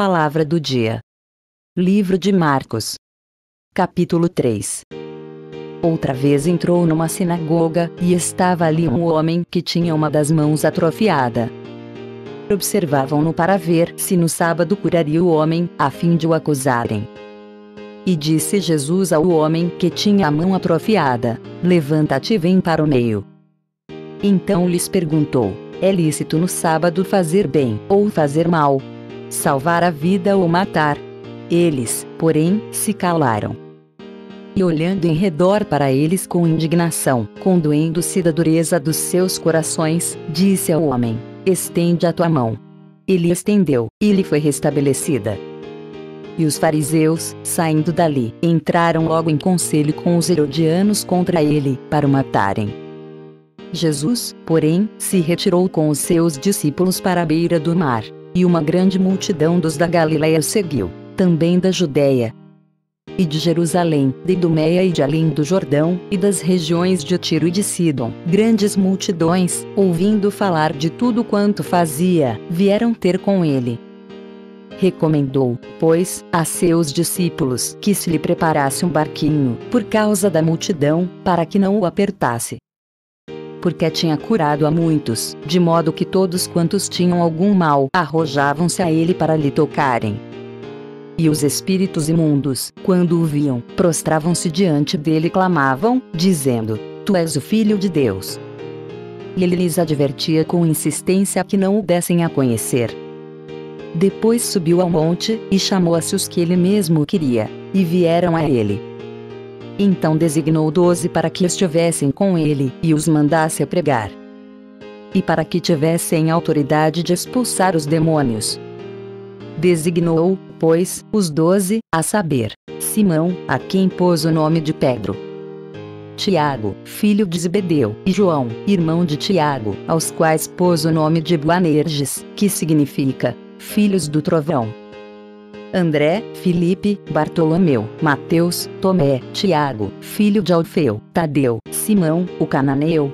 palavra do dia. Livro de Marcos. Capítulo 3. Outra vez entrou numa sinagoga, e estava ali um homem que tinha uma das mãos atrofiada. Observavam-no para ver se no sábado curaria o homem, a fim de o acusarem. E disse Jesus ao homem que tinha a mão atrofiada: levanta-te e vem para o meio. Então lhes perguntou: é lícito no sábado fazer bem ou fazer mal? Salvar a vida ou matar? Eles, porém, se calaram. E olhando em redor para eles com indignação, condoendo-se da dureza dos seus corações, disse ao homem: estende a tua mão. Ele estendeu, e lhe foi restabelecida. E os fariseus, saindo dali, entraram logo em conselho com os herodianos contra ele, para o matarem. Jesus, porém, se retirou com os seus discípulos para a beira do mar, e uma grande multidão dos da Galileia o seguiu, também da Judéia, e de Jerusalém, de Idumeia e de além do Jordão, e das regiões de Tiro e de Sidom. Grandes multidões, ouvindo falar de tudo quanto fazia, vieram ter com ele. Recomendou, pois, a seus discípulos que se lhe preparasse um barquinho, por causa da multidão, para que não o apertasse. Porque tinha curado a muitos, de modo que todos quantos tinham algum mal arrojavam-se a ele para lhe tocarem. E os espíritos imundos, quando o viam, prostravam-se diante dele e clamavam, dizendo: tu és o Filho de Deus. E ele lhes advertia com insistência que não o dessem a conhecer. Depois subiu ao monte, e chamou a os que ele mesmo queria, e vieram a ele. Então designou 12 para que estivessem com ele, e os mandasse a pregar. E para que tivessem autoridade de expulsar os demônios. Designou, pois, os 12, a saber, Simão, a quem pôs o nome de Pedro, Tiago, filho de Zebedeu, e João, irmão de Tiago, aos quais pôs o nome de Boanerges, que significa, filhos do trovão, André, Filipe, Bartolomeu, Mateus, Tomé, Tiago, filho de Alfeu, Tadeu, Simão, o cananeu,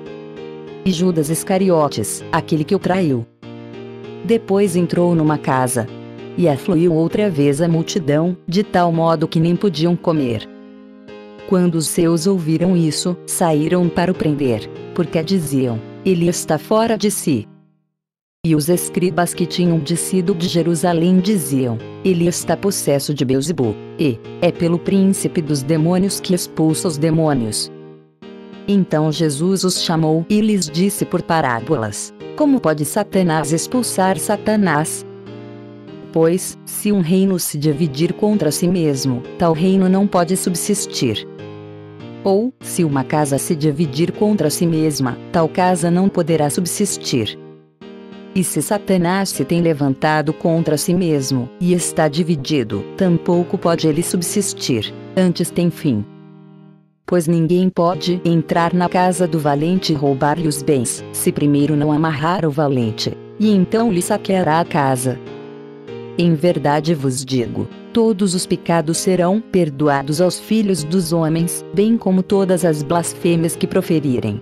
e Judas Iscariotes, aquele que o traiu. Depois entrou numa casa, e afluiu outra vez a multidão, de tal modo que nem podiam comer. Quando os seus ouviram isso, saíram para o prender, porque diziam: ele está fora de si. E os escribas que tinham descido de Jerusalém diziam: ele está possesso de Beelzebu, e é pelo príncipe dos demônios que expulsa os demônios. Então Jesus os chamou e lhes disse por parábolas: como pode Satanás expulsar Satanás? Pois, se um reino se dividir contra si mesmo, tal reino não pode subsistir. Ou, se uma casa se dividir contra si mesma, tal casa não poderá subsistir. E se Satanás se tem levantado contra si mesmo, e está dividido, tampouco pode ele subsistir, antes tem fim. Pois ninguém pode entrar na casa do valente e roubar-lhe os bens, se primeiro não amarrar o valente, e então lhe saqueará a casa. Em verdade vos digo, todos os pecados serão perdoados aos filhos dos homens, bem como todas as blasfêmias que proferirem.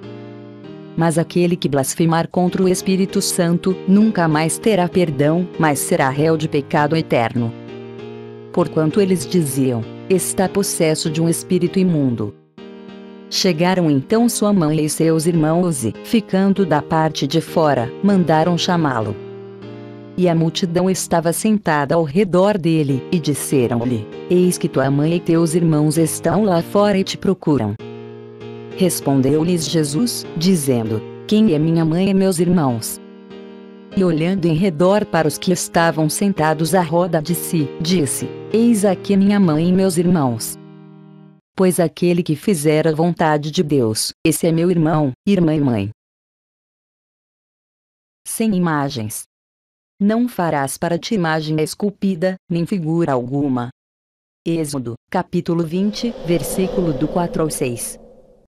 Mas aquele que blasfemar contra o Espírito Santo, nunca mais terá perdão, mas será réu de pecado eterno. Porquanto eles diziam: está possesso de um espírito imundo. Chegaram então sua mãe e seus irmãos e, ficando da parte de fora, mandaram chamá-lo. E a multidão estava sentada ao redor dele, e disseram-lhe: eis que tua mãe e teus irmãos estão lá fora e te procuram. Respondeu-lhes Jesus, dizendo: quem é minha mãe e meus irmãos? E olhando em redor para os que estavam sentados à roda de si, disse: eis aqui minha mãe e meus irmãos. Pois aquele que fizer a vontade de Deus, esse é meu irmão, irmã e mãe. Sem imagens. Não farás para ti imagem esculpida, nem figura alguma. Êxodo, capítulo 20, versículo do 4 ao 6.